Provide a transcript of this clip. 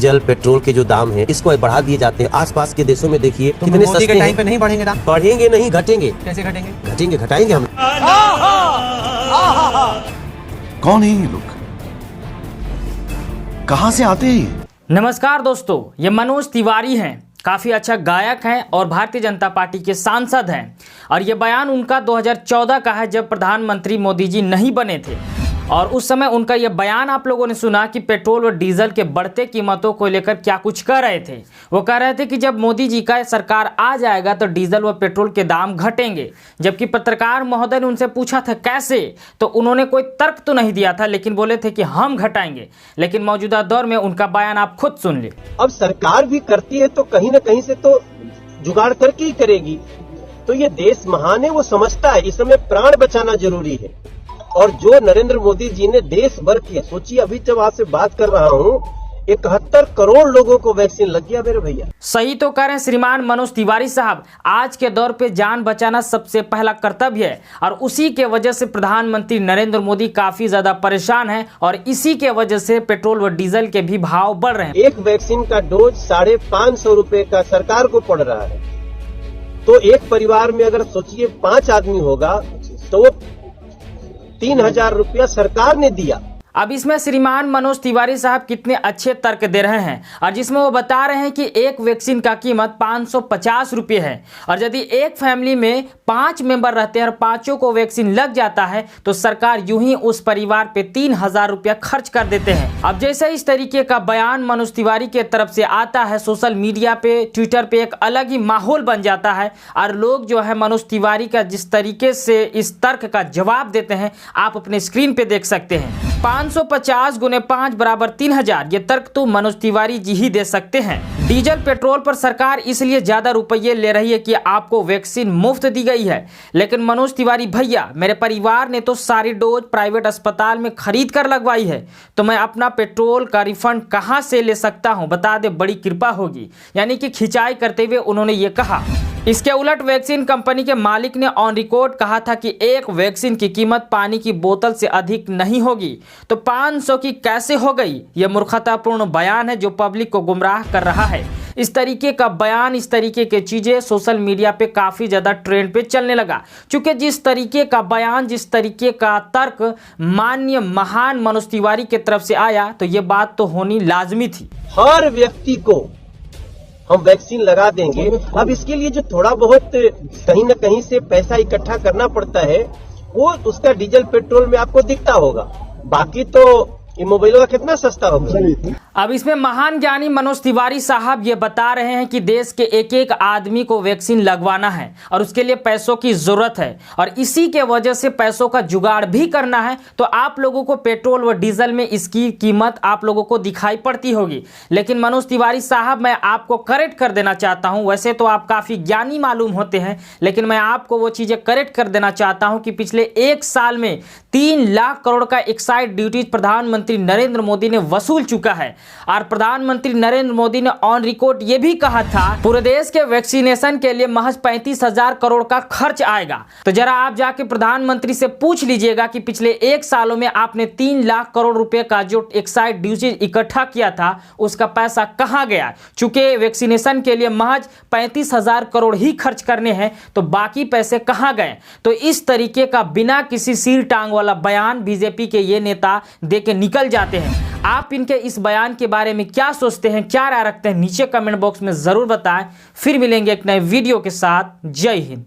Diesel petrol के जो दाम है इसको बढ़ा दिए जाते हैं। आसपास के देशों में देखिए तो कितने मोदी के सस्ते टाइम हैं। पे नहीं बढ़ेंगे दाम? बढ़ेंगे नहीं, घटेंगे। कैसे घटेंगे? घटेंगे, घटाएंगे हम। कौन है ये लोग? कहां से आते हैं ये? नमस्कार दोस्तों, ये मनोज तिवारी हैं। काफ़ी अच्छा गायक हैं और भारतीय जनता पार्टी के सांसद हैं। और ये बयान उनका 2014 का है, जब प्रधानमंत्री मोदी जी नहीं बने थे। और उस समय उनका यह बयान आप लोगों ने सुना कि पेट्रोल व डीजल के बढ़ते कीमतों को लेकर क्या कुछ कह रहे थे। वो कह रहे थे कि जब मोदी जी का सरकार आ जाएगा तो डीजल व पेट्रोल के दाम घटेंगे। जबकि पत्रकार महोदय ने उनसे पूछा था कैसे, तो उन्होंने कोई तर्क तो नहीं दिया था, लेकिन बोले थे कि हम घटाएंगे। लेकिन मौजूदा दौर में उनका बयान आप खुद सुन ले। अब सरकार भी करती है तो कहीं न कहीं से तो जुगाड़ करके ही करेगी। तो ये देश महान है, वो समझता है इस समय प्राण बचाना जरूरी है। और जो नरेंद्र मोदी जी ने देश भर किया, सोचिए अभी जब आपसे बात कर रहा हूँ 71 करोड़ लोगों को वैक्सीन लग गया मेरे भैया। सही तो कह रहे हैं श्रीमान मनोज तिवारी साहब। आज के दौर पे जान बचाना सबसे पहला कर्तव्य है और उसी के वजह से प्रधानमंत्री नरेंद्र मोदी काफी ज्यादा परेशान हैं और इसी के वजह से पेट्रोल व डीजल के भी भाव बढ़ रहे हैं। एक वैक्सीन का डोज 550 रुपए का सरकार को पड़ रहा है। तो एक परिवार में अगर सोचिए 5 आदमी होगा तो 3000 रुपया सरकार ने दिया। अब इसमें श्रीमान मनोज तिवारी साहब कितने अच्छे तर्क दे रहे हैं और जिसमें वो बता रहे हैं कि एक वैक्सीन का कीमत 550 रुपये है और यदि एक फैमिली में 5 मेंबर रहते हैं और पांचों को वैक्सीन लग जाता है तो सरकार यूं ही उस परिवार पे 3000 रुपया खर्च कर देते हैं। अब जैसे इस तरीके का बयान मनोज तिवारी के तरफ से आता है, सोशल मीडिया पे, ट्विटर पे एक अलग ही माहौल बन जाता है और लोग जो है मनोज तिवारी का जिस तरीके से इस तर्क का जवाब देते हैं आप अपने स्क्रीन पे देख सकते हैं। 550 गुने 5 बराबर 3000, ये तर्क तो मनोज तिवारी जी ही दे सकते हैं। डीजल पेट्रोल पर सरकार इसलिए ज्यादा रुपये ले रही है कि आपको वैक्सीन मुफ्त दी गई है, लेकिन मनोज तिवारी भैया, मेरे परिवार ने तो सारी डोज प्राइवेट अस्पताल में खरीद कर लगवाई है, तो मैं अपना पेट्रोल का रिफंड कहां से ले सकता हूं? बता दे, बड़ी कृपा होगी। यानी कि खिंचाई करते हुए उन्होंने ये कहा। इसके उलट वैक्सीन कंपनी के मालिक ने ऑन रिकॉर्ड कहा था कि एक वैक्सीन की कीमत पानी की बोतल से अधिक नहीं होगी, तो 500 की कैसे हो गई? यह मूर्खतापूर्ण बयान है जो पब्लिक को गुमराह कर रहा है। इस तरीके का बयान, इस तरीके की चीजें सोशल मीडिया पे काफी ज्यादा ट्रेंड पे चलने लगा, क्योंकि जिस तरीके का बयान, जिस तरीके का तर्क माननीय महान मनोज तिवारी की तरफ से आया, तो ये बात तो होनी लाजमी थी। हर व्यक्ति को हम वैक्सीन लगा देंगे। अब इसके लिए जो थोड़ा बहुत कहीं न कहीं से पैसा इकट्ठा करना पड़ता है वो उसका डीजल पेट्रोल में आपको दिखता होगा, बाकी तो ये मोबाइल का कितना सस्ता होगा। अब इसमें महान ज्ञानी मनोज तिवारी साहब ये बता रहे हैं कि देश के एक एक आदमी को वैक्सीन लगवाना है और उसके लिए पैसों की जरूरत है और इसी के वजह से पैसों का जुगाड़ भी करना है। तो आप लोगों को पेट्रोल व डीजल में इसकी कीमत आप लोगों को दिखाई पड़ती होगी, लेकिन मनोज तिवारी साहब मैं आपको करेक्ट कर देना चाहता हूं। वैसे तो आप काफी ज्ञानी मालूम होते हैं, लेकिन मैं आपको वो चीजें करेक्ट कर देना चाहता हूं कि पिछले 1 साल में 3 लाख करोड़ का एक्साइज ड्यूटी प्रधानमंत्री नरेंद्र मोदी ने वसूल चुका है। और प्रधानमंत्री नरेंद्र मोदी ने ऑन रिकॉर्ड ये भी कहा था पूरे देश के वैक्सीनेशन के लिए महज 35,000 करोड़ का खर्च आएगा। तो जरा आप जाके प्रधानमंत्री से पूछ लीजिएगा कि पिछले 1 सालों में आपने 3 लाख करोड़ रुपए का जो एक्साइज ड्यूटी इकट्ठा किया था उसका पैसा कहां गया? चूंकि वैक्सीनेशन के लिए महज 35,000 करोड़ ही खर्च करने हैं, तो बाकी पैसे कहां गए? तो इस तरीके का बिना किसी सिर टांग वाला बयान बीजेपी के ये नेता दे के निकल जाते हैं। आप इनके इस बयान के बारे में क्या सोचते हैं, क्या राय रखते हैं, नीचे कमेंट बॉक्स में जरूर बताएं। फिर मिलेंगे एक नए वीडियो के साथ। जय हिंद।